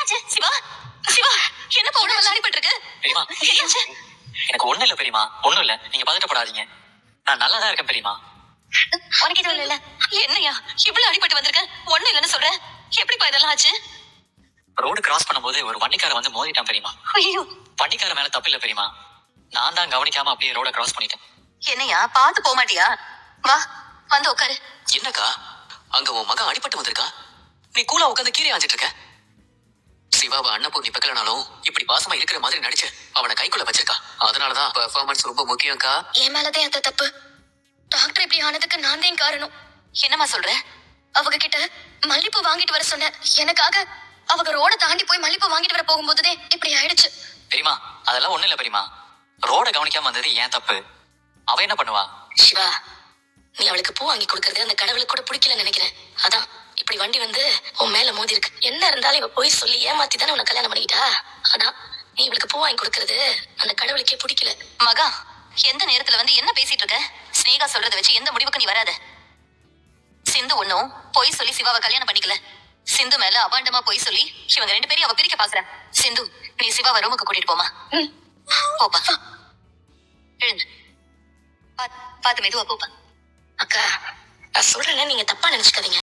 என்னாச்சு சிவா? சிவா என்னப்பா உடம்பு அடிபட்டு இருக்கு? பெரியமா எனக்கு ஒண்ணு இல்ல பெரியமா, ஒண்ணும் இல்ல, நீங்க பதட்டப்படாதீங்க. நான் நல்லா தான் இருக்கேன் பெரியமா. உனக்கு எதுவும் இல்ல? என்னையா இவ்வளவு அடிபட்டு வந்திருக்க? ஒண்ணு இல்லன்னு சொல்ற, எப்படிப்பா இதெல்லாம் ஆச்சு? ரோடு கிராஸ் பண்ணும்போது ஒரு வண்டிக்கார வந்து மோதிட்டான் பெரியமா. ஐயோ, வண்டிக்கார மேல தப்பு இல்ல பெரியமா, நான் தான் கவனிக்காம அப்படியே ரோட கிராஸ் பண்ணிட்டேன். என்னையா பாத்து போக மாட்டியா? வா வந்து உட்காரு. என்னக்கா அங்க உன் மகன் அடிபட்டு வந்திருக்கா, நீ கூலா உட்காந்து கீரை ஆஞ்சிட்டு இருக்க. சிவாவை அண்ணன் நீ பெக்கலனாலும் இப்படி பாசமா இருக்கிற மாதிரி நடிச்சு அவனை கைக்குள்ள வச்சிருக்கா. அதனாலதான் பெர்ஃபார்மன்ஸ் ரொம்ப முக்கியம்க்கா. என் மேலதான் அந்த தப்பு. டாக்டர் இப்படி ஆனதுக்கு நான் தான் காரணம். என்னம்மா சொல்ற? அவங்க கிட்ட மல்லிப்பூ வாங்கிட்டு வர சொன்னேன். எனக்காக அவங்க ரோட தாண்டி போய் மல்லிப்பூ வாங்கிட்டு வர போகும்போதுதே இப்படி ஆயிடுச்சு. பெரியமா அதெல்லாம் ஒண்ணு இல்ல பெரியமா, ரோட கவனிக்காம வந்தது ஏன் தப்பு. அவ என்ன பண்ணுவா? சிவா, நீ அவளுக்கு பூ வாங்கி கொடுக்கறது அந்த கடவுளுக்கு கூட பிடிக்கல நினைக்கிறேன். அதான் இப்படி வண்டி வந்து உன் மேல மோதி இருக்கு. என்ன இருந்தாலும் இவ போய் சொல்லி ஏமாத்தி தானே உன்னை கல்யாணம் பண்ணிக்கிட்டா. ஆனா நீ இவளுக்கு பூ வாங்கி கொடுக்கறது அந்த கடவுளுக்கே பிடிக்கல. மகா, எந்த நேரத்துல வந்து என்ன பேசிட்டு இருக்க? ஸ்னேகா சொல்றதை வச்சு எந்த முடிவுக்கு நீ வராத. சிந்து ஒன்னும் பொய் சொல்லி சிவாவை கல்யாணம் பண்ணிக்கல. சிந்து மேல அபாண்டமா பொய் சொல்லி இவங்க ரெண்டு பேரையும் அவ பிரிக்க பாக்குறேன். சிந்து, நீ சிவாவை ரூமுக்கு கூட்டிட்டு போமா. போப்பா, எழுந்து பாத்து மெதுவா போப்பா. அக்கா, நான் சொல்றேன்னு நீங்க தப்பா நினைச்சுக்காதீங்க.